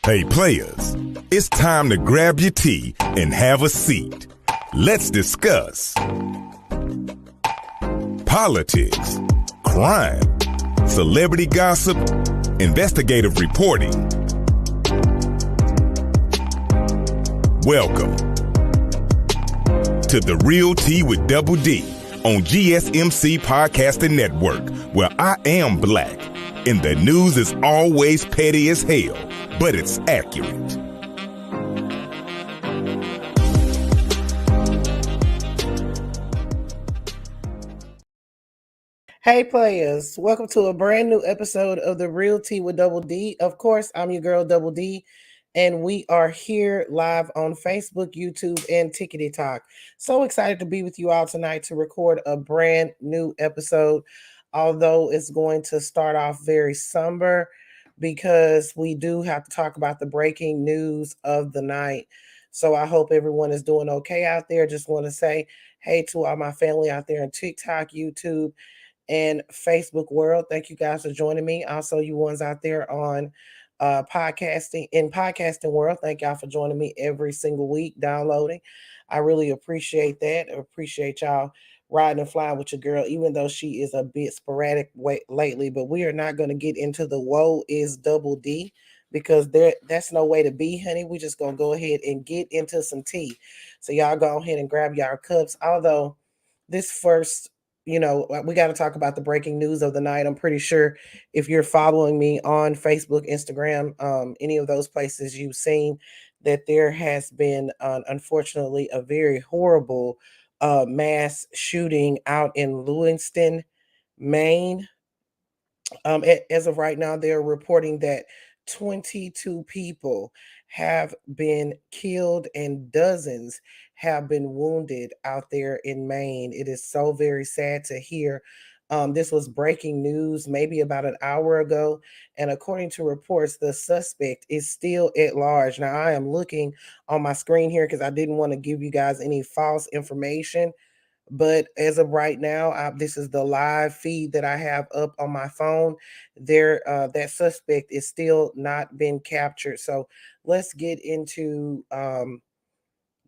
Hey players, it's time to grab your tea and have a seat. Let's discuss politics, crime, celebrity gossip, investigative reporting. Welcome to The Real Tea with Double D on GSMC Podcasting Network, where I am black and the news is always petty as hell, but it's accurate. Hey players, welcome to a brand new episode of The Real Tea with Double D. Of course, I'm your girl Double D, and we are here live on Facebook, YouTube, and Tickety Talk. So excited to be with you all tonight to record a brand new episode, although it's going to start off very somber because we do have to talk about the breaking news of the night. So I hope everyone is doing okay out there. Just want to say hey to all my family out there on TikTok, YouTube, and Facebook world. Thank you guys for joining me. Also, you ones out there on podcasting world. Thank y'all for joining me every single week, downloading. I really appreciate that. I appreciate y'all riding and flying with your girl, even though she is a bit sporadic lately. But we are not going to get into the woe is Double D because that's no way to be, honey. We just going to go ahead and get into some tea. So y'all go ahead and grab y'all cups. Although this first, we got to talk about the breaking news of the night. I'm pretty sure if you're following me on Facebook, Instagram, any of those places, you've seen that there has been, unfortunately, a very horrible mass shooting out in Lewiston, Maine. As of right now, they're reporting that 22 people have been killed and dozens have been wounded out there in Maine. It is so very sad to hear. This was breaking news maybe about an hour ago. And according to reports, the suspect is still at large. Now, I am looking on my screen here because I didn't want to give you guys any false information. But as of right now, this is the live feed that I have up on my phone. That suspect is still not been captured. So let's get into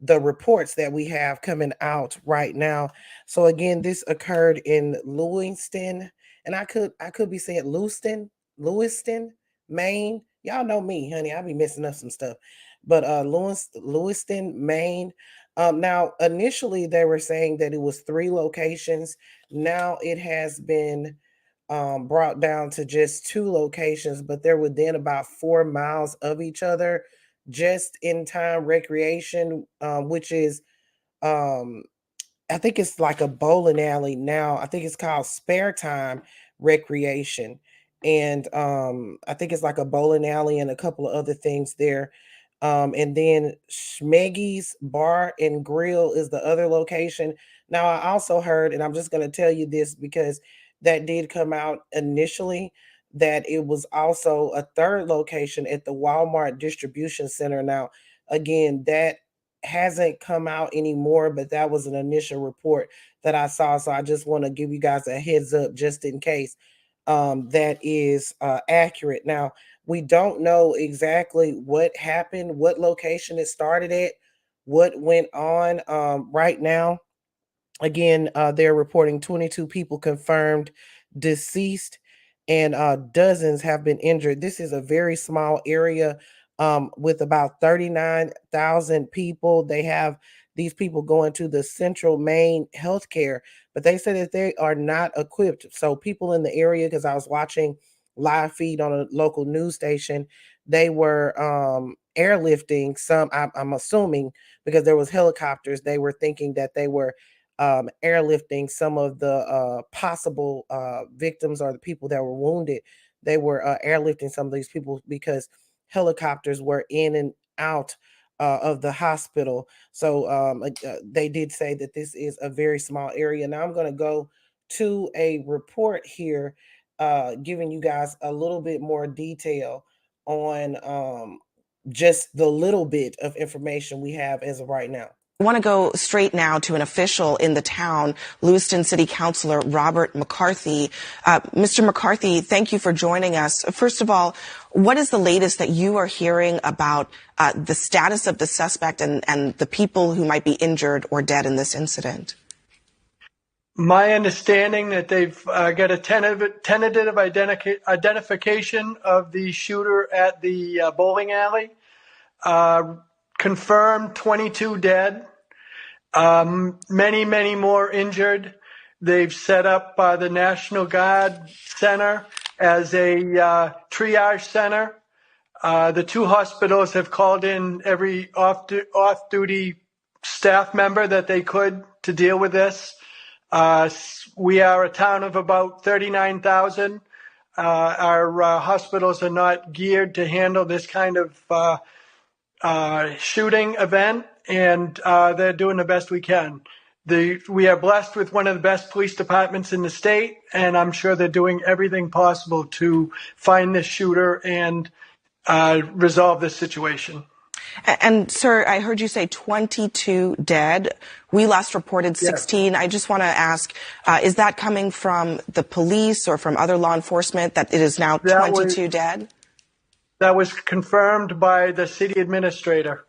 the reports that we have coming out right now. So again, this occurred in Lewiston, and I could be saying Lewiston, Maine. Y'all know me, honey. I be messing up some stuff, but Lewiston, Maine. Now, initially they were saying that it was 3 locations. Now it has been brought down to just 2 locations, but they're within about 4 miles of each other. Just in time recreation, which is, I think it's like a bowling alley now. I think it's called Spare Time Recreation. And I think it's like a bowling alley and a couple of other things there. And then Schmeggy's Bar and Grill is the other location. Now, I also heard, and I'm just going to tell you this because that did come out initially, that it was also a third location at the Walmart distribution center. Now, again, that hasn't come out anymore, but that was an initial report that I saw. So I just want to give you guys a heads up just in case that is accurate. Now, we don't know exactly what happened, what location it started at, what went on right now. Again, they're reporting 22 people confirmed deceased and dozens have been injured. This is a very small area with about 39,000 people. They have these people going to the Central Maine Healthcare, but they said that they are not equipped. So people in the area, because I was watching live feed on a local news station, they were airlifting some, I'm assuming because there was helicopters, they were thinking that they were airlifting some of the possible victims or the people that were wounded. They were airlifting some of these people because helicopters were in and out of the hospital. So they did say that this is a very small area. Now I'm going to go to a report here giving you guys a little bit more detail on just the little bit of information we have as of right now. I want to go straight now to an official in the town, Lewiston City Councilor Robert McCarthy. Mr. McCarthy, thank you for joining us. First of all, what is the latest that you are hearing about the status of the suspect and the people who might be injured or dead in this incident? My understanding that they've got a tentative identification of the shooter at the bowling alley. Confirmed 22 dead, many more injured. They've set up the National Guard Center as a triage center. The two hospitals have called in every off-duty staff member that they could to deal with this. We are a town of about 39,000. Our hospitals are not geared to handle this kind of shooting event, and they're doing the best we can. We are blessed with one of the best police departments in the state, and I'm sure they're doing everything possible to find this shooter and resolve this situation. And sir, I heard you say 22 dead. We last reported 16. Yes. I just want to ask, is that coming from the police or from other law enforcement that it is now 22 dead? That was confirmed by the city administrator.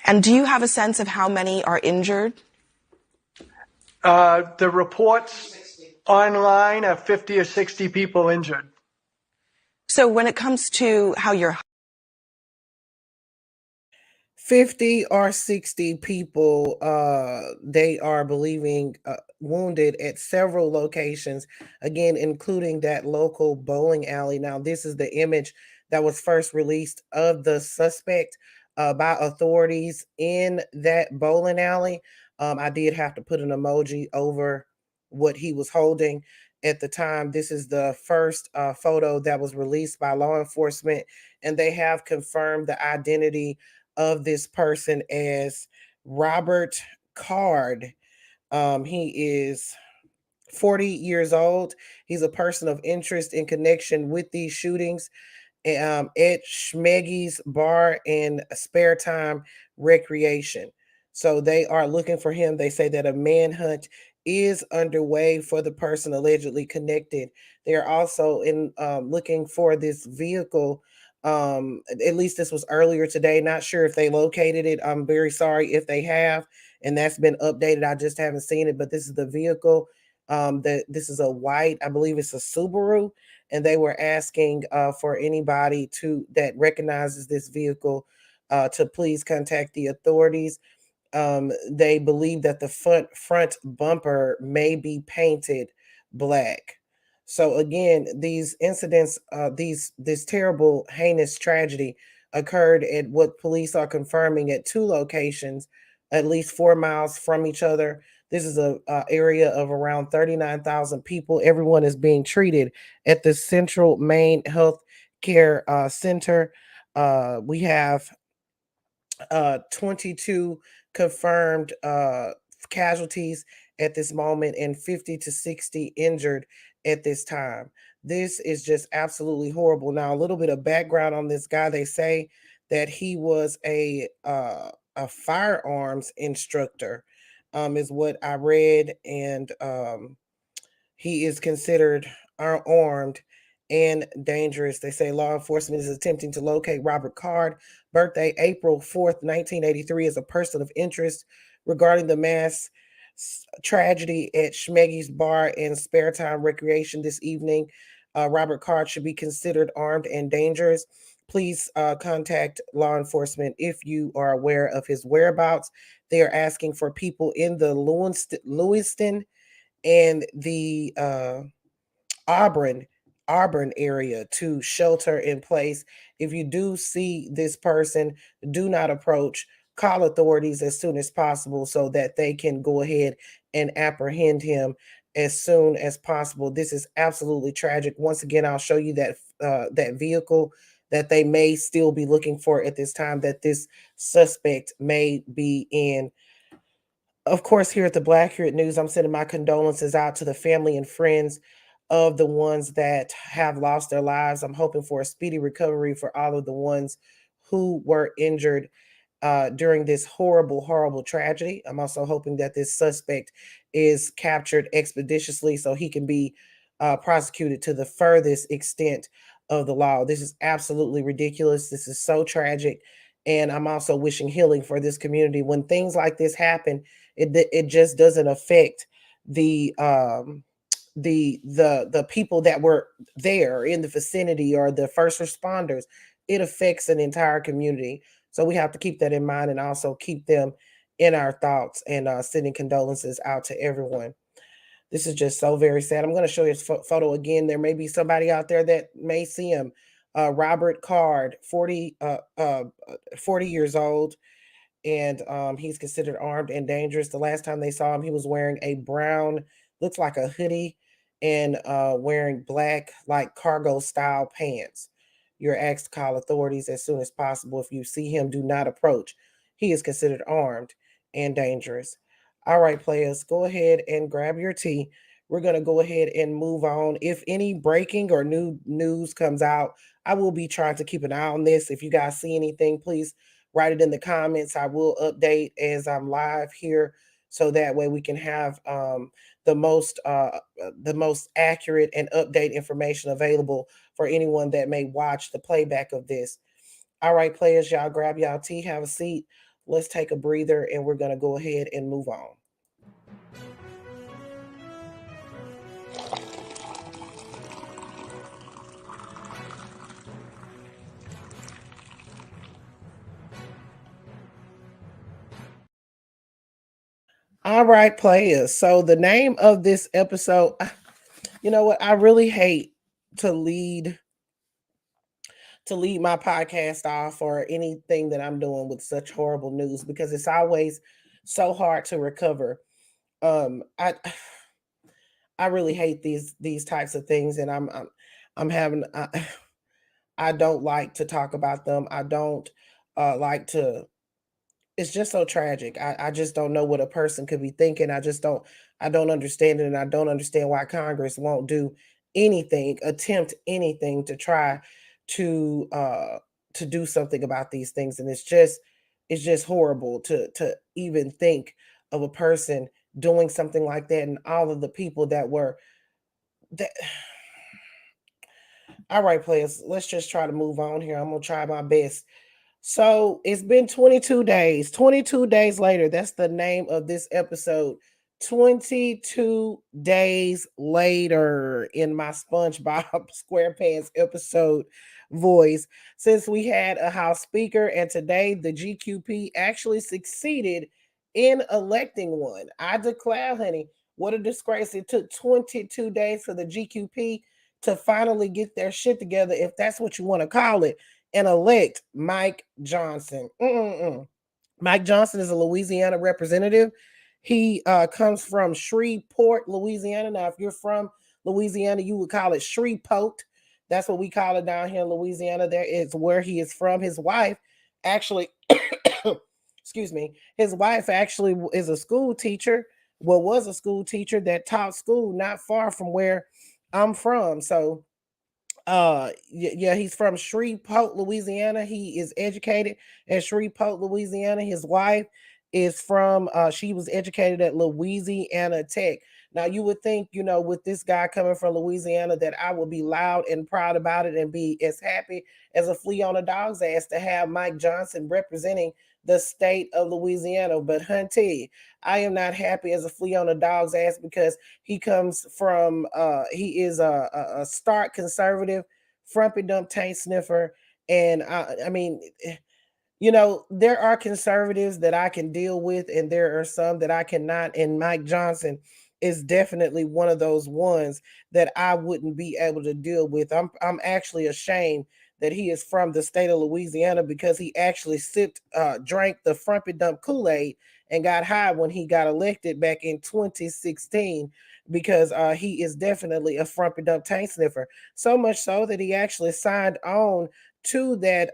And do you have a sense of how many are injured? The reports online are 50 or 60 people injured. So when it comes to how you're 50 or 60 people, they are believing wounded at several locations, again, including that local bowling alley. Now, this is the image that was first released of the suspect by authorities in that bowling alley. I did have to put an emoji over what he was holding at the time. This is the first photo that was released by law enforcement, and they have confirmed the identity of this person as Robert Card. He is 40 years old. He's a person of interest in connection with these shootings at Schmeggy's Bar and Spare Time Recreation. So they are looking for him. They say that a manhunt is underway for the person allegedly connected. They are also looking for this vehicle. At least this was earlier today. Not sure if they located it. I'm very sorry if they have, and that's been updated. I just haven't seen it, but this is the vehicle. This is a white, I believe it's a Subaru, and they were asking for anybody that recognizes this vehicle to please contact the authorities. They believe that the front bumper may be painted black. So again, these incidents, this terrible, heinous tragedy occurred at what police are confirming at two locations, at least 4 miles from each other. This is a area of around 39,000 people. Everyone is being treated at the Central Maine Health Care Center. We have 22 confirmed casualties at this moment and 50 to 60 injured at this time. This is just absolutely horrible. Now, a little bit of background on this guy. They say that he was a firearms instructor, is what I read, and he is considered armed and dangerous. They say law enforcement is attempting to locate Robert Card, birthday April 4th, 1983, as a person of interest regarding the mass tragedy at Schmeggy's Bar and Spare Time Recreation this evening. Robert Card should be considered armed and dangerous. Please contact law enforcement if you are aware of his whereabouts. They are asking for people in the Lewiston and the Auburn area to shelter in place. If you do see this person, do not approach. Call authorities as soon as possible so that they can go ahead and apprehend him as soon as possible. This is absolutely tragic. Once again, I'll show you that vehicle that they may still be looking for at this time, that this suspect may be in. Of course, here at the Black Accurate News, I'm sending my condolences out to the family and friends of the ones that have lost their lives. I'm hoping for a speedy recovery for all of the ones who were injured during this horrible tragedy. I'm also hoping that this suspect is captured expeditiously so he can be prosecuted to the furthest extent of the law. This is absolutely ridiculous. This is so tragic. And I'm also wishing healing for this community. When things like this happen, it just doesn't affect the the people that were there in the vicinity or the first responders. It affects an entire community. So we have to keep that in mind and also keep them in our thoughts and sending condolences out to everyone. This is just so very sad. I'm going to show you his photo again. There may be somebody out there that may see him. Robert Card, 40 years old, and he's considered armed and dangerous. The last time they saw him, he was wearing a brown, looks like a hoodie, and wearing black, like cargo style pants. You're asked to call authorities as soon as possible. If you see him, do not approach. He is considered armed and dangerous. All right, players, go ahead and grab your tea. We're going to go ahead and move on. If any breaking or new news comes out, I will be trying to keep an eye on this. If you guys see anything, please write it in the comments. I will update as I'm live here, so that way we can have the most accurate and update information available for anyone that may watch the playback of this. All right, players, y'all grab y'all tea, have a seat. Let's take a breather, and we're going to go ahead and move on. All right, players. So the name of this episode, you know what? I really hate to lead my podcast off or anything that I'm doing with such horrible news, because it's always so hard to recover. I I really hate these types of things, and I'm having I don't like to talk about them. I don't like to. It's just so tragic. I just don't know what a person could be thinking. I don't understand it, and I don't understand why Congress won't do anything, attempt anything to try to do something about these things. And it's just horrible to even think of a person doing something like that, and all of the people that were that. All right, players, let's just try to move on here. I'm gonna try my best. So it's been 22 days. 22 days later, that's the name of this episode. 22 days later, in my SpongeBob SquarePants episode voice, since we had a House Speaker, and today the GQP actually succeeded in electing one. I declare, honey, what a disgrace. It took 22 days for the GQP to finally get their shit together, if that's what you want to call it, and elect Mike Johnson. Mike Johnson is a Louisiana representative. He comes from Shreveport, Louisiana. Now, if you're from Louisiana, you would call it Shreveport. That's what we call it down here in Louisiana. There is where he is from. His wife actually, excuse me, his wife actually is a school teacher. Well, was a school teacher that taught school not far from where I'm from. So yeah, he's from Shreveport, Louisiana. He is educated at Shreveport, Louisiana. His wife is from she was educated at Louisiana Tech. Now you would think, with this guy coming from Louisiana, that I would be loud and proud about it and be as happy as a flea on a dog's ass to have Mike Johnson representing the state of Louisiana. But hunty, I am not happy as a flea on a dog's ass, because he comes from he is a stark conservative, frumpy dump taint sniffer. And I mean, there are conservatives that I can deal with, and there are some that I cannot. And Mike Johnson is definitely one of those ones that I wouldn't be able to deal with. I'm actually ashamed that he is from the state of Louisiana, because he actually drank the frumpy dump Kool-Aid and got high when he got elected back in 2016, because he is definitely a frumpy dump taint sniffer. So much so that he actually signed on to that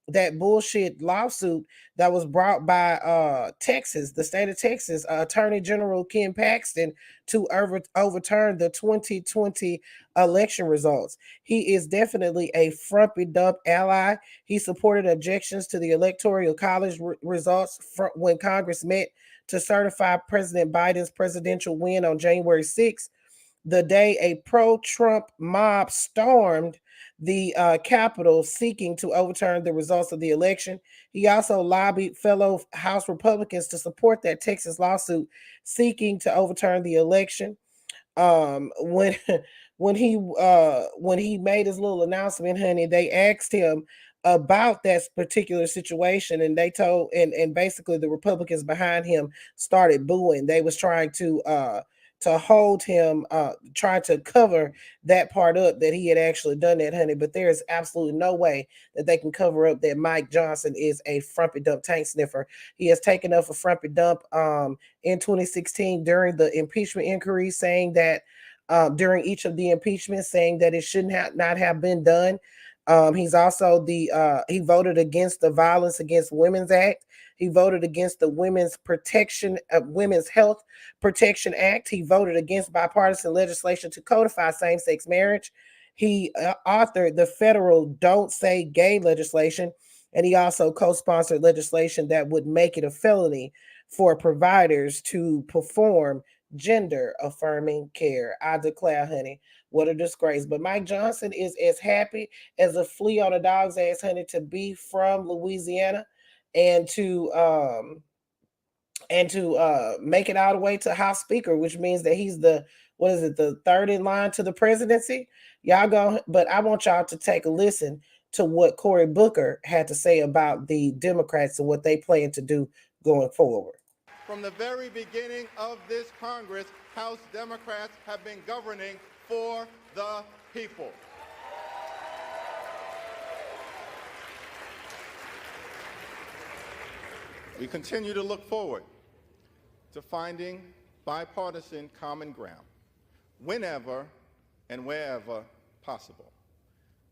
that bullshit lawsuit that was brought by Texas, the state of Texas, Attorney General Ken Paxton, to overturn the 2020 election results. He is definitely a frumpy dump ally. He supported objections to the Electoral College results when Congress met to certify President Biden's presidential win on January 6th, the day a pro-Trump mob stormed the Capitol seeking to overturn the results of the election. He also lobbied fellow House Republicans to support that Texas lawsuit seeking to overturn the election. When when he made his little announcement, honey, they asked him about that particular situation, and they told and basically the Republicans behind him started booing. They was trying to hold him, try to cover that part up that he had actually done that, honey. But there is absolutely no way that they can cover up that Mike Johnson is a frumpy dump tank sniffer. He has taken up a frumpy dump in 2016 during the impeachment inquiry, saying that during each of the impeachments, saying that it shouldn't not have been done. He's also he voted against the Violence Against Women's Act. He voted against the Women's Health Protection Act. He voted against bipartisan legislation to codify same-sex marriage. He authored the federal Don't Say Gay legislation, and he also co-sponsored legislation that would make it a felony for providers to perform gender-affirming care. I declare, honey, what a disgrace. But Mike Johnson is as happy as a flea on a dog's ass, honey, to be from Louisiana and to make it all the way to House Speaker, which means that he's the third in line to the presidency. Y'all go, but I want y'all to take a listen to what Cory Booker had to say about the Democrats and what they plan to do going forward. From the very beginning of this Congress, House Democrats have been governing for the people. We continue to look forward to finding bipartisan common ground whenever and wherever possible.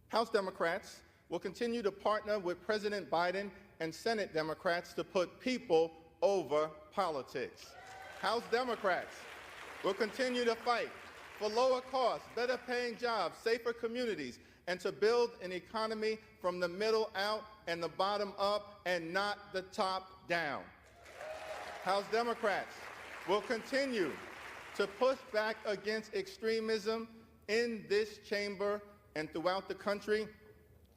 House Democrats will continue to partner with President Biden and Senate Democrats to put people over politics. House Democrats will continue to fight for lower costs, better paying jobs, safer communities, and to build an economy from the middle out and the bottom up and not the top down. House Democrats will continue to push back against extremism in this chamber and throughout the country.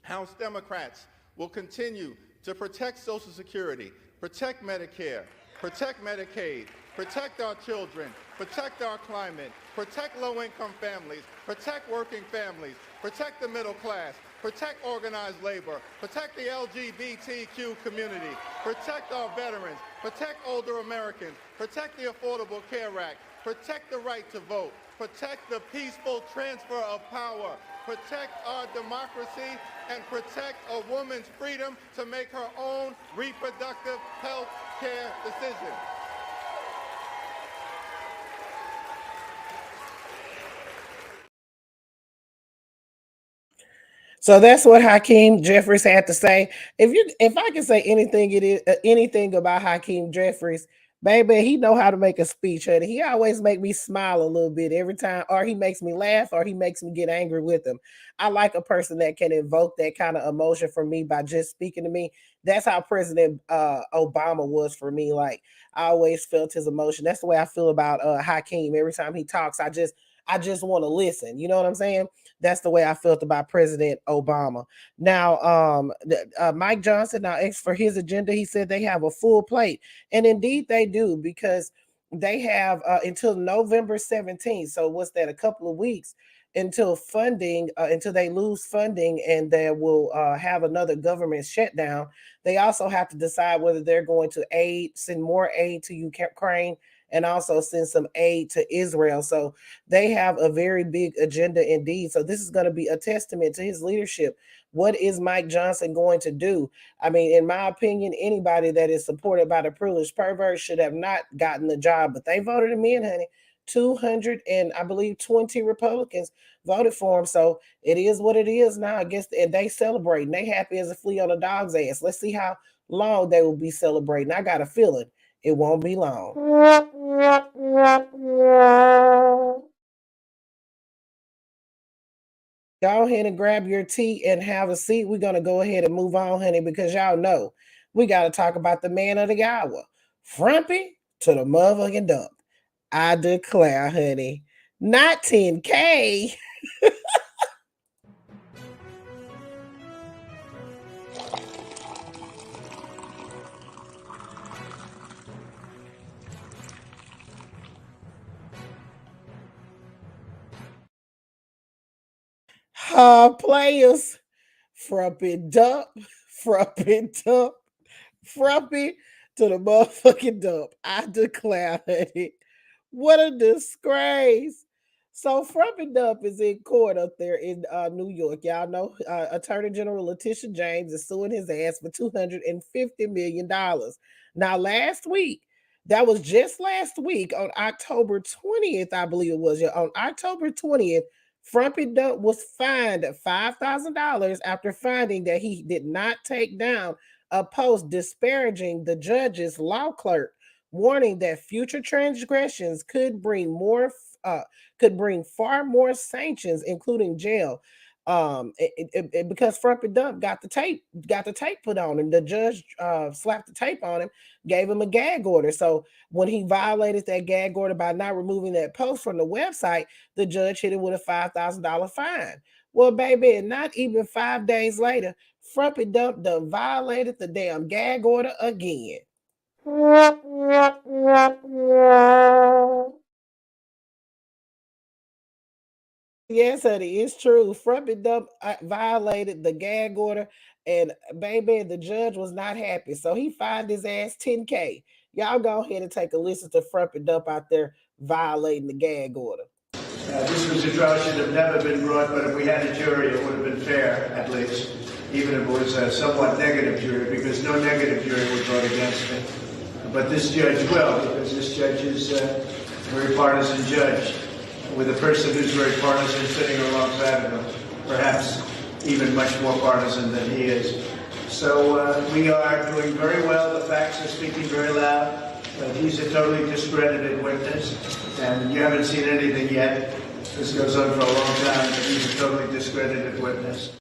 House Democrats will continue to protect Social Security, protect Medicare, protect Medicaid, protect our children, protect our climate, protect low-income families, protect working families, protect the middle class, protect organized labor, protect the LGBTQ community, protect our veterans, protect older Americans, protect the Affordable Care Act, protect the right to vote, protect the peaceful transfer of power, protect our democracy, and protect a woman's freedom to make her own reproductive health care decisions. So that's what Hakeem Jeffries had to say. If I can say anything, it is anything about Hakeem Jeffries, baby, he know how to make a speech. Honey. He always make me smile a little bit every time, or he makes me laugh, or he makes me get angry with him. I like a person that can invoke that kind of emotion from me by just speaking to me. That's how President Obama was for me. Like I always felt his emotion. That's the way I feel about Hakeem. Every time he talks, I just want to listen. You know what I'm saying? That's the way I felt about President Obama. Now, Mike Johnson, now for his agenda, he said they have a full plate. And indeed they do, because they have until November 17th. So what's that, a couple of weeks until until they lose funding and they will have another government shutdown. They also have to decide whether they're going to send more aid to Ukraine and also send some aid to Israel. So they have a very big agenda indeed. So this is going to be a testament to his leadership. What is Mike Johnson going to do? I mean, in my opinion, anybody that is supported by the privileged perverts should have not gotten the job, but they voted him in, honey, 200 and I believe 20 Republicans voted for him. So it is what it is now. I guess, and they celebrating. They happy as a flea on a dog's ass. Let's see how long they will be celebrating. I got a feeling it won't be long. Go ahead and grab your tea and have a seat. We're going to go ahead and move on, honey, because y'all know we got to talk about the man of the hour. Frumpy to the motherfucking dump. I declare, honey, not 10K. Players, frumpy dump, frumpy dump, frumpy to the motherfucking dump. I declare, honey, what a disgrace. So Frumpy Dump is in court up there in New York. Y'all know Attorney General Letitia James is suing his ass for $250 million. Now, last week, that was just last week on October 20th, I believe it was. Yeah, on October 20th, Frumpy Dump was fined $5,000 after finding that he did not take down a post disparaging the judge's law clerk, warning that future transgressions could bring far more sanctions, including jail. Because Frumpy Dump got the tape put on him. The judge slapped the tape on him, gave him a gag order. So when he violated that gag order by not removing that post from the website, the judge hit him with a $5,000 fine. Well, baby, not even 5 days later, Frumpy Dump done violated the damn gag order again. Yes, honey, it's true. Frumpy Dump violated the gag order, and baby, the judge was not happy. So he fined his ass 10K. Y'all go ahead and take a listen to Frumpy Dump out there violating the gag order. This was a trial should have never been brought, but if we had a jury, it would have been fair, at least, even if it was a somewhat negative jury, because no negative jury would vote against me. But this judge will, because this judge is a very partisan judge, with a person who's very partisan sitting alongside of him, perhaps even much more partisan than he is. So we are doing very well. The facts are speaking very loud. He's a totally discredited witness, and you haven't seen anything yet. This goes on for a long time, but he's a totally discredited witness.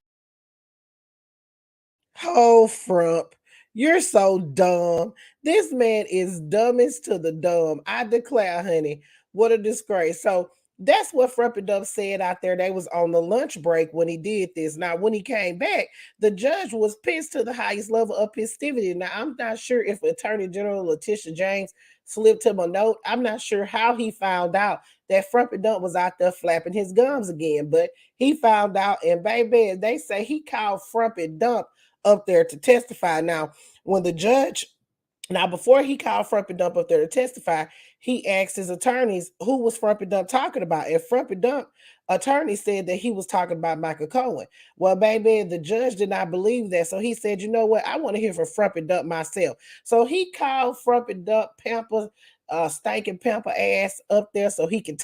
Oh, Frump, you're so dumb. This man is dumbest to the dumb. I declare, honey, what a disgrace. So that's what Frumpy Dump said out there. They was on the lunch break when he did this. Now, when he came back, the judge was pissed to the highest level of festivity. Now, I'm not sure if Attorney General Letitia James slipped him a note. I'm not sure how he found out that Frumpy Dump was out there flapping his gums again, but he found out, and baby, they say he called Frumpy Dump up there to testify. Now, when the judge, before he called Frumpy Dump up there to testify, he asked his attorneys who was Frumpy Dump talking about. And Frumpy Dump attorney said that he was talking about Michael Cohen. Well, baby, the judge did not believe that. So he said, you know what? I want to hear from Frumpy Dump myself. So he called Frumpy Dump Pamper, stinking Pamper ass up there so he could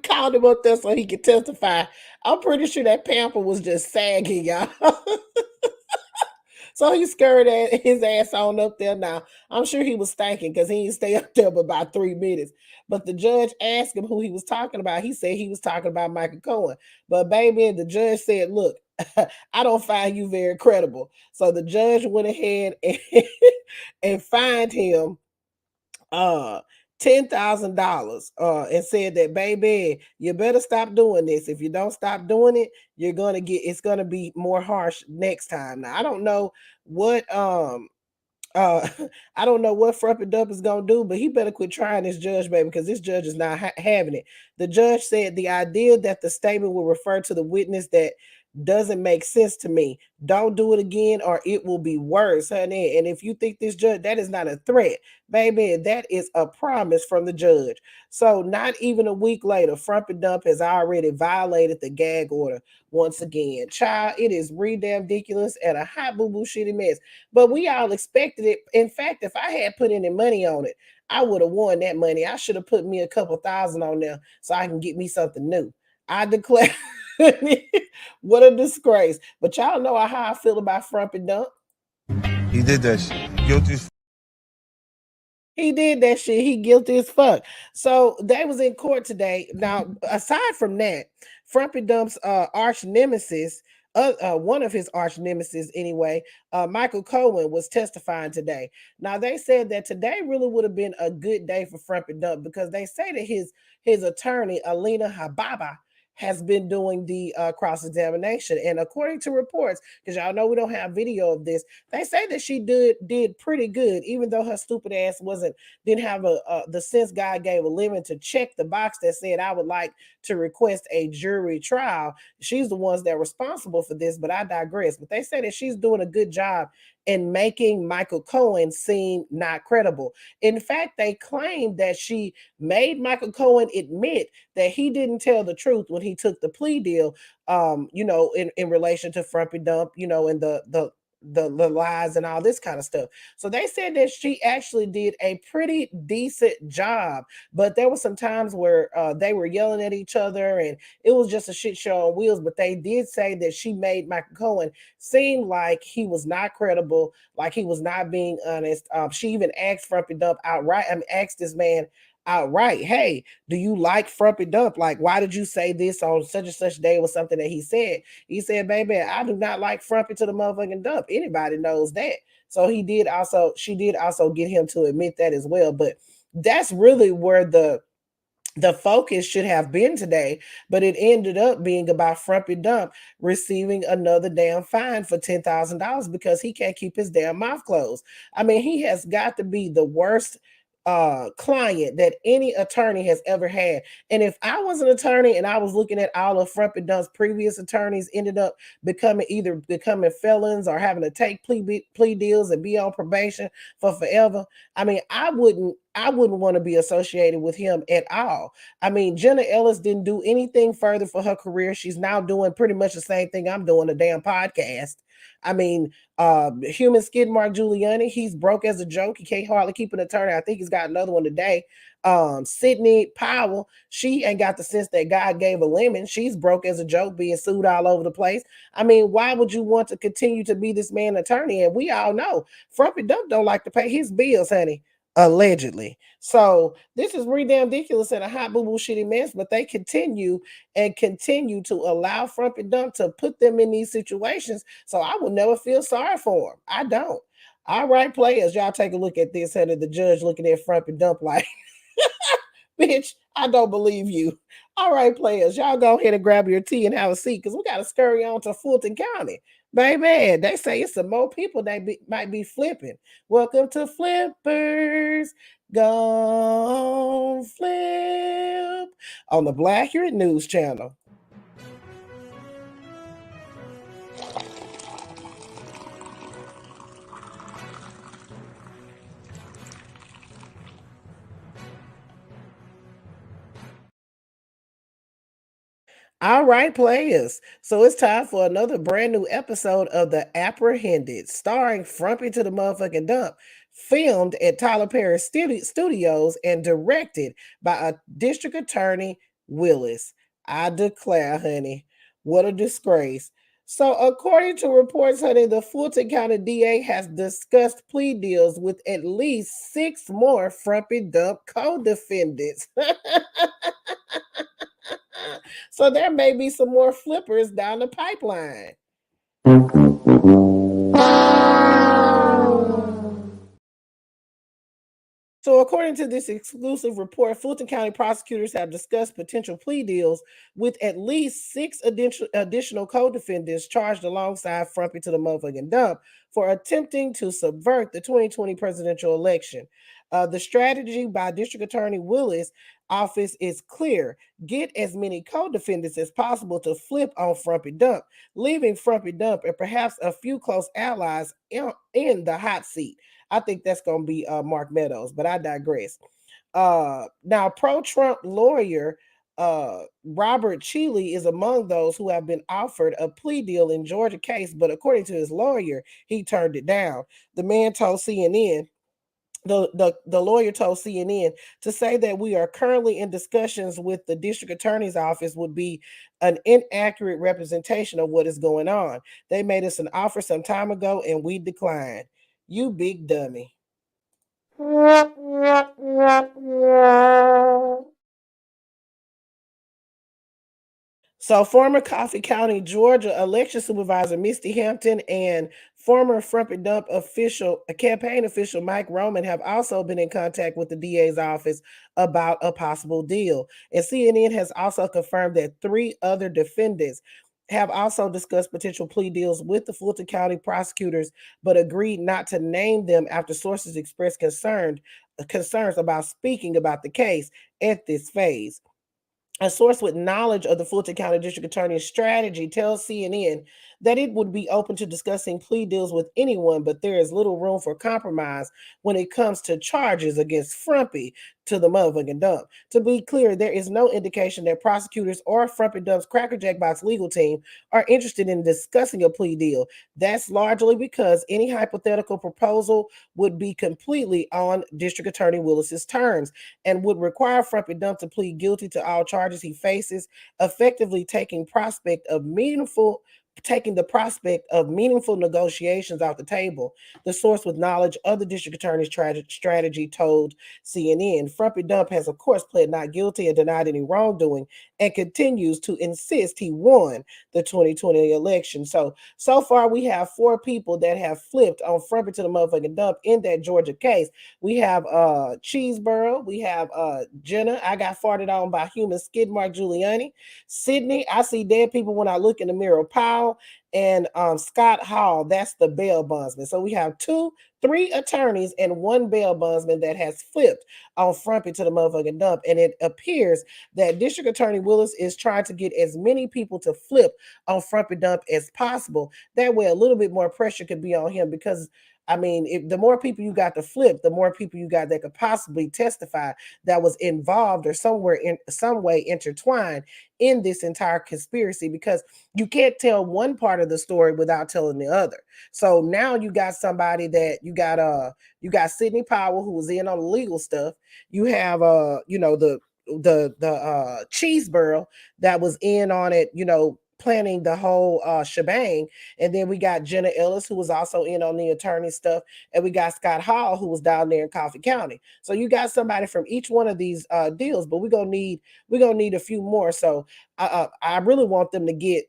called him up there so he could testify. I'm pretty sure that Pamper was just sagging, y'all. So he scurried his ass on up there. Now, I'm sure he was stinking because he didn't stay up there but about 3 minutes. But the judge asked him who he was talking about. He said he was talking about Michael Cohen. But baby, the judge said, look, I don't find you very credible. So the judge went ahead and fined him $10,000 and said that, baby, you better stop doing this. If you don't stop doing it, it's gonna be more harsh next time. Now, I don't know what I don't know what Frumpy Dump is gonna do, but he better quit trying this judge, baby, because this judge is not having it. The judge said the idea that the statement will refer to the witness that doesn't make sense to me. Don't do it again or it will be worse, honey. And if you think this judge, that is not a threat, baby, that is a promise from the judge. So not even a week later, Frumpy Dump has already violated the gag order once again. Child, it is ridiculous and a hot boo-boo shitty mess. But we all expected it. In fact, if I had put any money on it, I would have won that money. I should have put me a couple thousand on there so I can get me something new. I declare, what a disgrace. But y'all know how I feel about Frumpy Dump. He did that shit. Guilty as He did that shit. He guilty as fuck. So they was in court today. Now, aside from that, Frumpy Dump's arch nemesis, one of his arch nemesis anyway, Michael Cohen was testifying today. Now they said that today really would have been a good day for Frumpy Dump because they say that his attorney Alina Hababa has been doing the cross-examination. And according to reports, because y'all know we don't have video of this, they say that she did pretty good, even though her stupid ass didn't have the sense God gave a limit to check the box that said, I would like to request a jury trial. She's the ones that are responsible for this, but I digress. But they say that she's doing a good job in making Michael Cohen seem not credible. In fact, they claim that she made Michael Cohen admit that he didn't tell the truth when he took the plea deal, in relation to Frumpy Dump, and the lies and all this kind of stuff. So they said that she actually did a pretty decent job, but there were some times where they were yelling at each other and it was just a shit show on wheels. But they did say that she made Michael Cohen seem like he was not credible, like he was not being honest. She even asked Frumpy Dump outright. Asked this man outright, hey, do you like Frumpy Dump? Like, why did you say this on such and such day? Was something that he said. He said, baby, I do not like Frumpy to the motherfucking dump. Anybody knows that. So she did also get him to admit that as well. But that's really where the focus should have been today, but it ended up being about Frumpy Dump receiving another damn fine for $10,000 because he can't keep his damn mouth closed. I mean, he has got to be the worst client that any attorney has ever had. And if I was an attorney and I was looking at all of Frumpy Dump's previous attorneys ended up becoming felons or having to take plea deals and be on probation for forever, I mean, I wouldn't want to be associated with him at all. I mean, Jenna Ellis didn't do anything further for her career. She's now doing pretty much the same thing I'm doing, a damn podcast. I mean, human skid mark Giuliani, he's broke as a joke. He can't hardly keep an attorney. I think he's got another one today. Sidney Powell, she ain't got the sense that God gave a lemon. She's broke as a joke, being sued all over the place. I mean, why would you want to continue to be this man's attorney? And we all know Frumpy Dump don't like to pay his bills, honey. Allegedly. So this is ridiculous and a hot boo-boo shitty mess, but they continue to allow Frumpy Dump to put them in these situations. So I will never feel sorry for them. I don't. All right, players, y'all take a look at this, honey. The judge looking at Frumpy Dump like, bitch, I don't believe you. All right, players, y'all go ahead and grab your tea and have a seat because we got to scurry on to Fulton County. Baby, they say it's some more people that might be flipping. Welcome to Flippers. Go flip on the Black Accurate News Channel. All right, players. So it's time for another brand new episode of The Apprehended, starring Frumpy to the motherfucking dump, filmed at Tyler Perry Studios and directed by a district attorney, Willis. I declare, honey, what a disgrace. So according to reports, honey, the Fulton County DA has discussed plea deals with at least 6 more Frumpy Dump co-defendants. So there may be some more flippers down the pipeline. So according to this exclusive report, Fulton County prosecutors have discussed potential plea deals with at least 6 additional co-defendants charged alongside Frumpy to the motherfucking dump for attempting to subvert the 2020 presidential election. The strategy by District Attorney Willis' office is clear. Get as many co-defendants as possible to flip on Frumpy Dump, leaving Frumpy Dump and perhaps a few close allies in the hot seat. I think that's going to be Mark Meadows, but I digress. Now, pro-Trump lawyer Robert Cheeley is among those who have been offered a plea deal in Georgia case, but according to his lawyer, he turned it down. The man told CNN, the lawyer told CNN to say that we are currently in discussions with the district attorney's office would be an inaccurate representation of what is going on. They made us an offer some time ago and we declined. You big dummy. So former Coffee County, Georgia election supervisor Misty Hampton and former Frumpy Dump campaign official Mike Roman have also been in contact with the DA's office about a possible deal. And CNN has also confirmed that 3 other defendants have also discussed potential plea deals with the Fulton County prosecutors, but agreed not to name them after sources expressed concerns about speaking about the case at this phase. A source with knowledge of the Fulton County District Attorney's strategy tells CNN that it would be open to discussing plea deals with anyone, but there is little room for compromise when it comes to charges against Frumpy to the motherfucking dump. To be clear, there is no indication that prosecutors or Frumpy Dump's Cracker Jack Box legal team are interested in discussing a plea deal. That's largely because any hypothetical proposal would be completely on District Attorney Willis's terms and would require Frumpy Dump to plead guilty to all charges he faces, effectively taking the prospect of meaningful negotiations off the table. The source with knowledge of the district attorney's strategy told CNN. Frumpy Dump has, of course, pled not guilty and denied any wrongdoing and continues to insist he won the 2020 election. So far, we have 4 people that have flipped on Frumpy to the motherfucking dump in that Georgia case. We have Cheeseboro. We have Jenna. I got farted on by human skid mark Giuliani. Sydney. I see dead people when I look in the mirror. Powell and Scott Hall. That's the bail bondsman. So we have 3 attorneys and 1 bail bondsman that has flipped on Frumpy to the motherfucking dump. And it appears that District Attorney Willis is trying to get as many people to flip on Frumpy Dump as possible. That way a little bit more pressure could be on him because I mean, if the more people you got to flip, the more people you got that could possibly testify that was involved or somewhere in some way intertwined in this entire conspiracy, because you can't tell one part of the story without telling the other. So now you got somebody that you got Sidney Powell, who was in on the legal stuff. You have the Cheeseboro that was in on it, planning the whole shebang. And then we got Jenna Ellis, who was also in on the attorney stuff. And we got Scott Hall, who was down there in Coffee County. So you got somebody from each one of these deals, but we're gonna need a few more. So I really want them to get,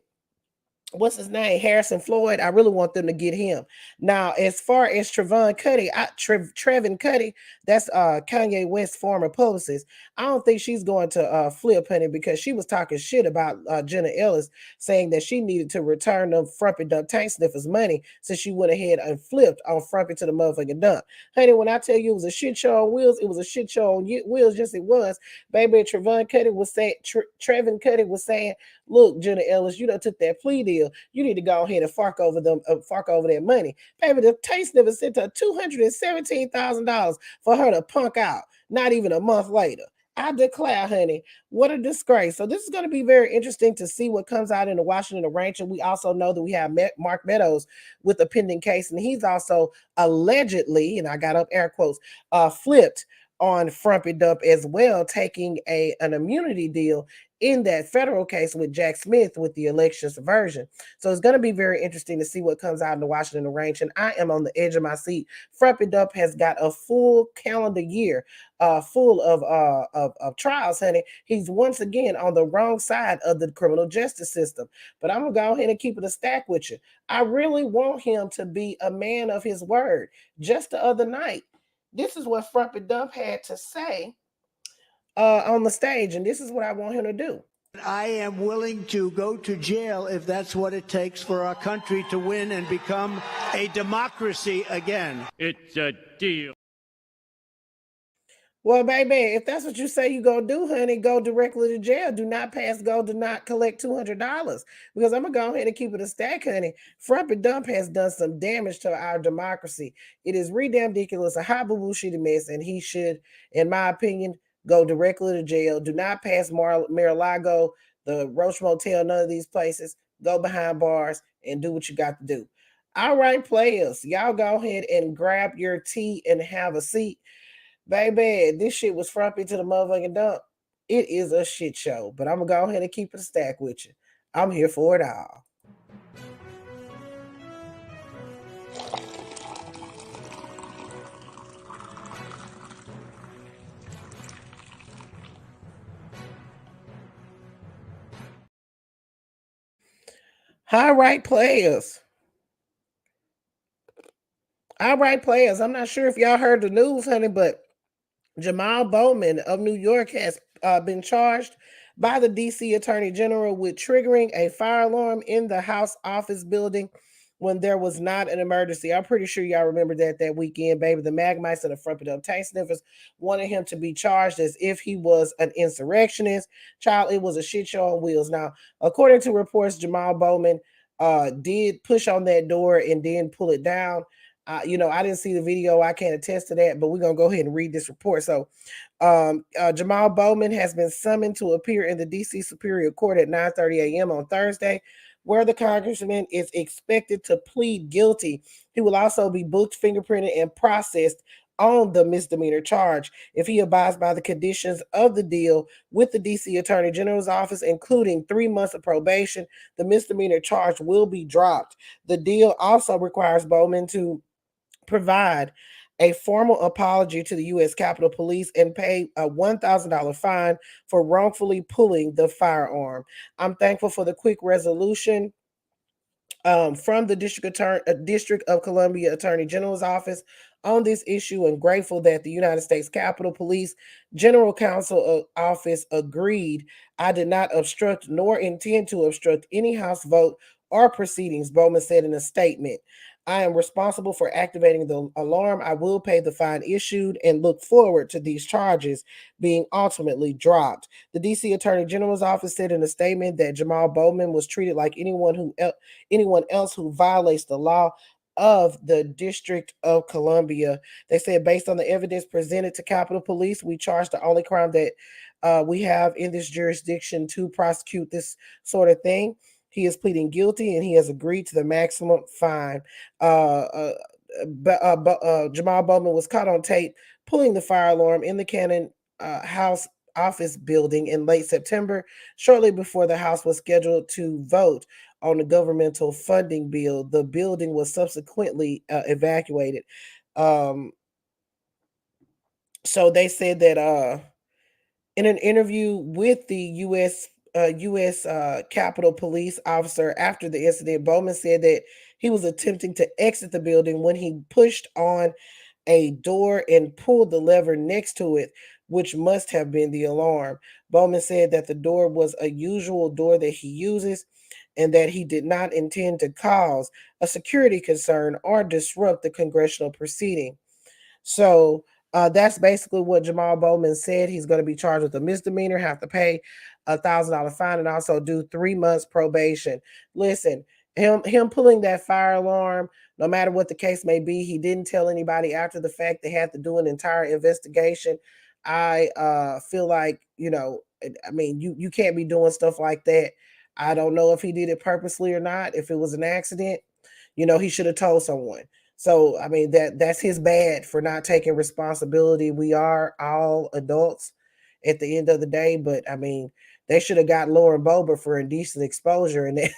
what's his name? Harrison Floyd. I really want them to get him. Now, as far as Trevin Cuddy, that's Kanye West's former publicist. I don't think she's going to flip, honey, because she was talking shit about Jenna Ellis, saying that she needed to return them Frumpy Dump tank sniffers money, since she went ahead and flipped on Frumpy to the motherfucking dump. Honey, when I tell you it was a shit show on wheels, it was a shit show on wheels. Yes, it was. Baby, Trevin Cuddy was saying, look, Jenna Ellis, you done took that plea deal. You need to go ahead and fork over that money. Baby, the taste never sent her $217,000 for her to punk out, not even a month later. I declare, honey, what a disgrace. So this is going to be very interesting to see what comes out in the Washington Ranch. And we also know that we have Mark Meadows with a pending case, and he's also allegedly, and I got up air quotes, flipped on Frumpy Dump as well, taking an immunity deal in that federal case with Jack Smith with the election subversion. So it's going to be very interesting to see what comes out in the Washington Ranch. And I am on the edge of my seat. Frumpy Dump has got a full calendar year full of trials, honey. He's once again on the wrong side of the criminal justice system. But I'm going to go ahead and keep it a stack with you. I really want him to be a man of his word. Just the other night, this is what Frumpy Dump had to say on the stage, and this is what I want him to do. I am willing to go to jail if that's what it takes for our country to win and become a democracy again. It's a deal. Well, baby, if that's what you say you gonna do, honey, go directly to jail. Do not pass go, do not collect $200. Because I'm gonna go ahead and keep it a stack, honey. Frump and Dump has done some damage to our democracy. It is ridiculous, a hot boo mess, and he should, in my opinion, go directly to jail. Do not pass Mar-a-Lago, the Roach Motel, none of these places. Go behind bars and do what you got to do. All right, players, y'all go ahead and grab your tea and have a seat. Baby, this shit was frumpy to the motherfucking dump. It is a shit show, but I'm gonna go ahead and keep it a stack with you. I'm here for it all. All right, players. All right, players. I'm not sure if y'all heard the news, honey, but Jamaal Bowman of New York has been charged by the DC Attorney General with triggering a fire alarm in the House office building when there was not an emergency. I'm pretty sure y'all remember that weekend, baby. The Magmites and the Front Up Tank Sniffers wanted him to be charged as if he was an insurrectionist. Child, it was a shit show on wheels. Now, according to reports, Jamaal Bowman did push on that door and then pull it down. I didn't see the video. I can't attest to that, but we're going to go ahead and read this report. So Jamaal Bowman has been summoned to appear in the D.C. Superior Court at 9:30 a.m. on Thursday, where the congressman is expected to plead guilty. He will also be booked, fingerprinted, and processed on the misdemeanor charge if he abides by the conditions of the deal with the D.C. Attorney General's office, including 3 months of probation. The misdemeanor charge will be dropped. The deal also requires Bowman to provide a formal apology to the U.S. Capitol Police and pay a $1,000 fine for wrongfully pulling the firearm. I'm thankful for the quick resolution from the District of Columbia Attorney General's office on this issue, and grateful that the United States Capitol Police General Counsel office agreed. I did not obstruct nor intend to obstruct any House vote or proceedings, Bowman said in a statement. I am responsible for activating the alarm. I will pay the fine issued and look forward to these charges being ultimately dropped. The D.C. Attorney General's office said in a statement that Jamaal Bowman was treated like anyone else who violates the law of the District of Columbia. They said, based on the evidence presented to Capitol Police, we charge the only crime that we have in this jurisdiction to prosecute this sort of thing. He is pleading guilty and he has agreed to the maximum fine. Jamaal Bowman was caught on tape pulling the fire alarm in the Cannon House office building in late September, shortly before the House was scheduled to vote on the governmental funding bill. The building was subsequently evacuated. So they said that in an interview with the U.S. Capitol Police officer after the incident, Bowman said that he was attempting to exit the building when he pushed on a door and pulled the lever next to it, which must have been the alarm. Bowman said that the door was a usual door that he uses and that he did not intend to cause a security concern or disrupt the congressional proceeding. So that's basically what Jamaal Bowman said. He's going to be charged with a misdemeanor, have to pay $1,000 fine, and also do 3 months probation. Listen, him pulling that fire alarm, no matter what the case may be, he didn't tell anybody after the fact. They had to do an entire investigation. I feel like, you can't be doing stuff like that. I don't know if he did it purposely or not. If it was an accident, he should have told someone. So, that's his bad for not taking responsibility. We are all adults at the end of the day, but they should have got Lauren Boebert for indecent exposure. And then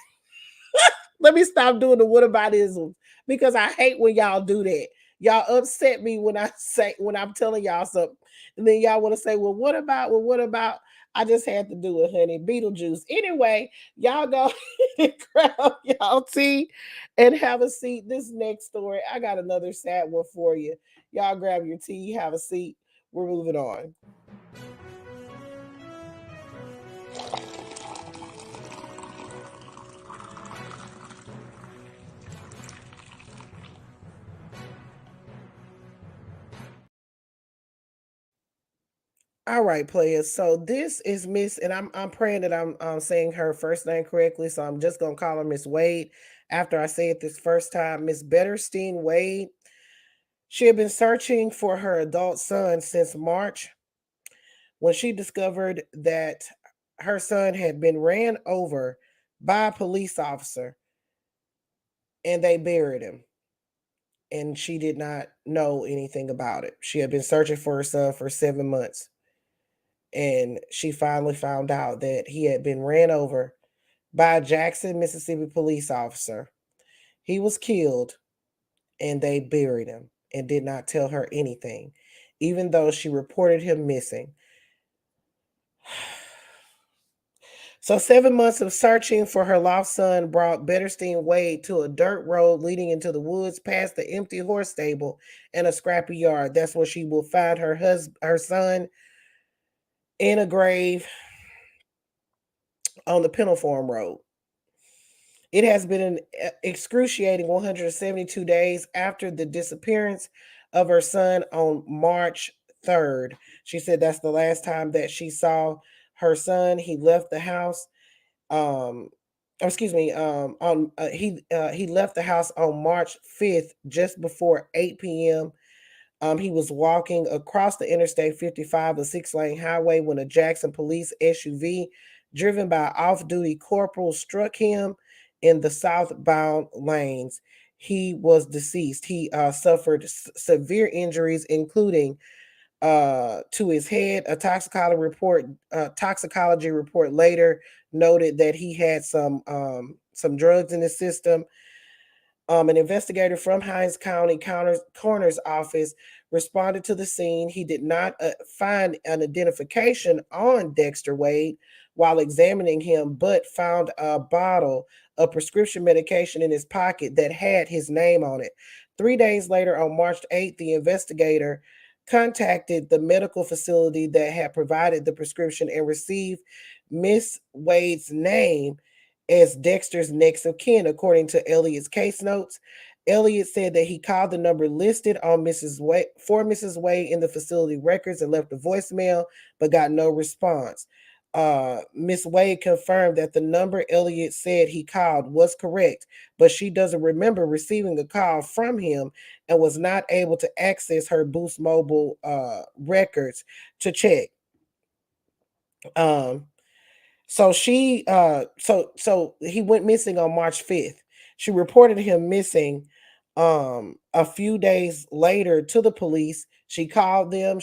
let me stop doing the whataboutism, because I hate when y'all do that. Y'all upset me when I'm telling y'all something, and then y'all want to say, well, what about? I just had to do it, honey. Beetlejuice. Anyway, y'all go and grab y'all tea and have a seat. This next story, I got another sad one for you. Y'all grab your tea, have a seat. We're moving on. All right, players. So this is Miss, and I'm praying that I'm saying her first name correctly. So I'm just gonna call her Miss Wade after I say it this first time. Miss Betterstein Wade. She had been searching for her adult son since March when she discovered that her son had been ran over by a police officer and they buried him. And she did not know anything about it. She had been searching for her son for 7 months. And she finally found out that he had been ran over by a Jackson, Mississippi police officer. He was killed and they buried him and did not tell her anything, even though she reported him missing. So 7 months of searching for her lost son brought Betterstein Wade to a dirt road leading into the woods past the empty horse stable and a scrappy yard. That's where she will find her son in a grave on the Pennell Farm Road. It has been an excruciating 172 days after the disappearance of her son on March 3rd. She said that's the last time that she saw her son. He left the house. He left the house on March 5th, just before 8 p.m. He was walking across the Interstate 55, a 6-lane highway, when a Jackson police SUV driven by off-duty corporal struck him in the southbound lanes. He was deceased. He suffered severe injuries, including to his head. A toxicology report later noted that he had some drugs in his system. An investigator from Hinds County Coroner's Office responded to the scene. He did not find an identification on Dexter Wade while examining him, but found a bottle of prescription medication in his pocket that had his name on it. 3 days later, on March 8th, the investigator contacted the medical facility that had provided the prescription and received Miss Wade's name as Dexter's next of kin, according to Elliott's case notes. Elliott said that he called the number listed on Mrs. Wade in the facility records and left a voicemail, but got no response. Miss Wade confirmed that the number Elliott said he called was correct, but she doesn't remember receiving a call from him and was not able to access her Boost Mobile records to check. So he went missing on March 5th. She reported him missing a few days later to the police. She called them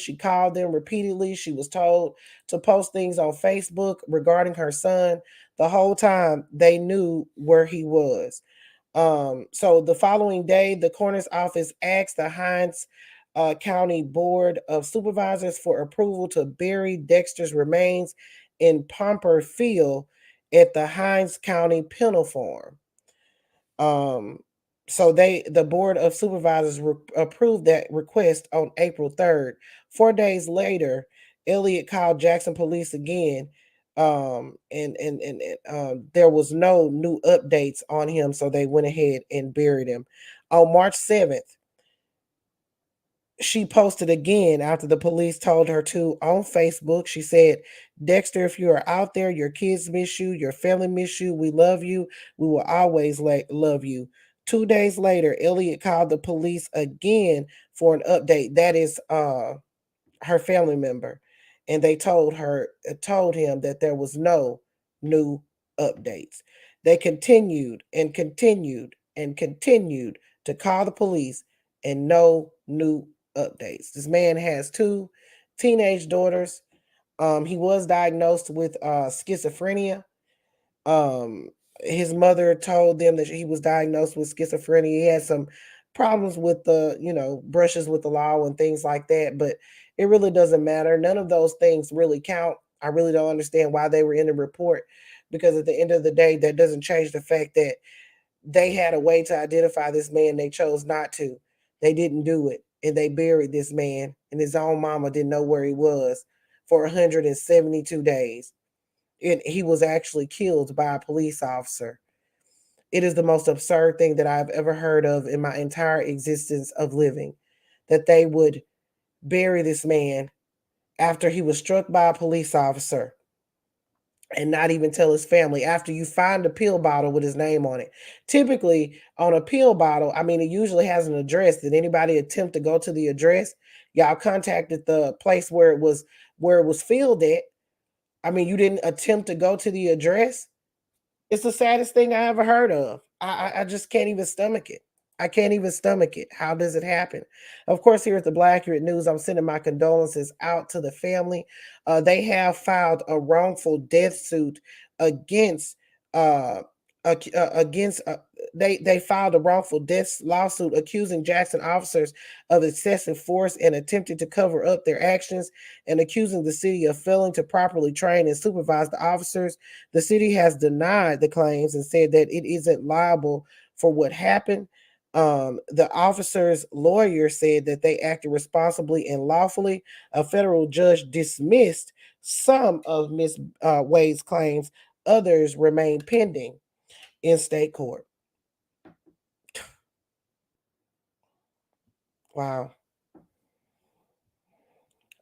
repeatedly. She was told to post things on Facebook regarding her son. The whole time they knew where he was. So the following day, the coroner's office asked the Hinds County Board of Supervisors for approval to bury Dexter's remains in Pomper Field at the Hinds County Pennell Farm. So the Board of Supervisors approved that request on April 3rd. 4 days later, Elliott called Jackson police again, and there was no new updates on him, so they went ahead and buried him. On March 7th, she posted again after the police told her to on Facebook. She said, "Dexter, if you are out there, your kids miss you, your family miss you. We love you. We will always love you." 2 days later, Elliott called the police again for an update. That is her family member. And they told him that there was no new updates. They continued and continued and continued to call the police and no new updates. This man has 2 teenage daughters. He was diagnosed with schizophrenia. His mother told them that he was diagnosed with schizophrenia. He had some problems with the, brushes with the law and things like that, but it really doesn't matter. None of those things really count. I really don't understand why they were in the report, because at the end of the day, that doesn't change the fact that they had a way to identify this man. They chose not to. They didn't do it. And they buried this man, and his own mama didn't know where he was for 172 days. And he was actually killed by a police officer. It is the most absurd thing that I've ever heard of in my entire existence of living, that they would bury this man after he was struck by a police officer and not even tell his family after you find a pill bottle with his name on it. Typically on a pill bottle, I mean, it usually has an address. Did anybody attempt to go to the address? Y'all contacted the place where it was filled at. I mean, you didn't attempt to go to the address. It's the saddest thing I ever heard of. I just can't even stomach it. I can't even stomach it. How does it happen? Of course, here at the Black Accurate News, I'm sending my condolences out to the family. They have filed a wrongful death suit against they filed a wrongful death lawsuit accusing Jackson officers of excessive force and attempting to cover up their actions, and accusing the city of failing to properly train and supervise the officers. The city has denied the claims and said that it isn't liable for what happened. The officer's lawyer said that they acted responsibly and lawfully. A federal judge dismissed some of Ms. Wade's claims. Others remain pending in state court. Wow.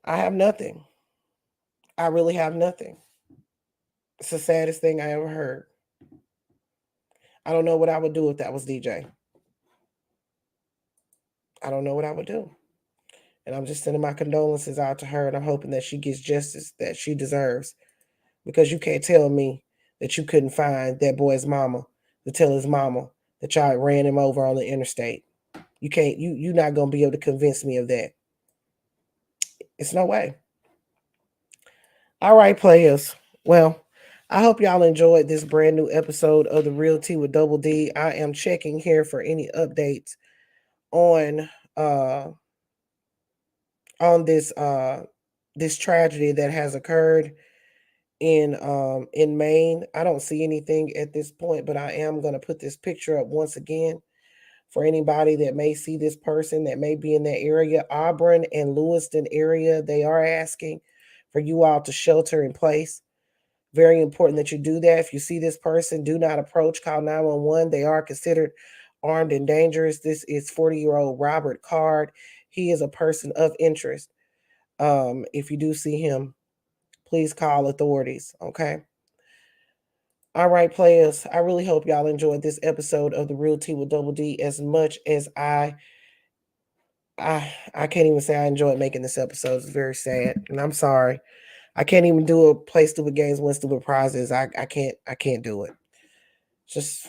I have nothing. I really have nothing. It's the saddest thing I ever heard. I don't know what I would do if that was DJ. I don't know what I would do. And I'm just sending my condolences out to her, and I'm hoping that she gets justice that she deserves. Because you can't tell me that you couldn't find that boy's mama to tell his mama that y'all ran him over on the interstate. You can't, you're not going to be able to convince me of that. It's no way. All right, players. Well, I hope y'all enjoyed this brand new episode of The Real Tea with Double D. I am checking here for any updates on this tragedy that has occurred in Maine. I don't see anything at this point, but I am going to put this picture up once again for anybody that may see this person that may be in that area. Auburn and Lewiston area, they are asking for you all to shelter in place. Very important that you do that. If you see this person, do not approach. Call 911. They are considered armed and dangerous. This is 40-year-old Robert Card. He is a person of interest. If you do see him, please call authorities, okay? All right, players. I really hope y'all enjoyed this episode of The Real Tea with Double D as much as I can't even say I enjoyed making this episode. It's very sad, and I'm sorry. I can't even do a play stupid games, win stupid prizes. I can't do it. It's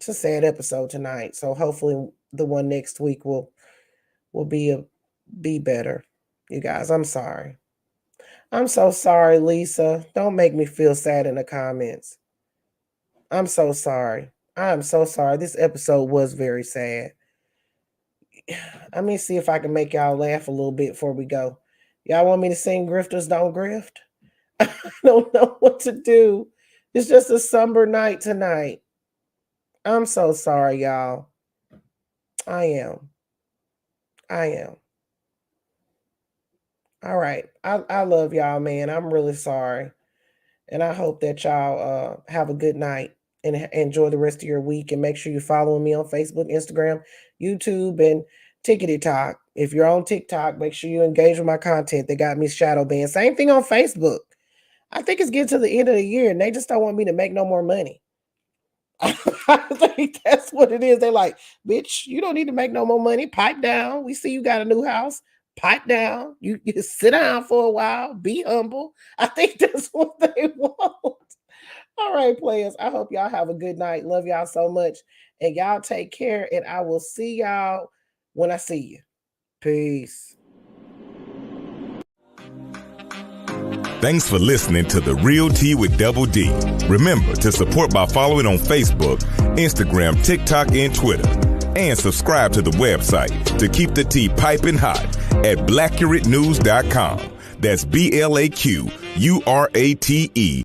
a sad episode tonight. So hopefully the one next week will be better. You guys, I'm sorry. I'm so sorry, Lisa. Don't make me feel sad in the comments. I'm so sorry. I'm so sorry. This episode was very sad. Let me see if I can make y'all laugh a little bit before we go. Y'all want me to sing Grifters Don't Grift? I don't know what to do. It's just a somber night tonight. I'm so sorry, y'all. I am. All right. I love y'all, man. I'm really sorry. And I hope that y'all have a good night and enjoy the rest of your week. And make sure you're following me on Facebook, Instagram, YouTube, and TikTok. If you're on TikTok, make sure you engage with my content. They got me shadow banned. Same thing on Facebook. I think it's getting to the end of the year and they just don't want me to make no more money. I think that's what it is. They're like, bitch, you don't need to make no more money. Pipe down. We see you got a new house. Pipe down. You sit down for a while. Be humble. I think that's what they want. All right, players. I hope y'all have a good night. Love y'all so much. And y'all take care. And I will see y'all when I see you. Peace. Thanks for listening to The Real Tea with Double D. Remember to support by following on Facebook, Instagram, TikTok, and Twitter. And subscribe to the website to keep the tea piping hot at blackuratnews.com. That's BLAQURATE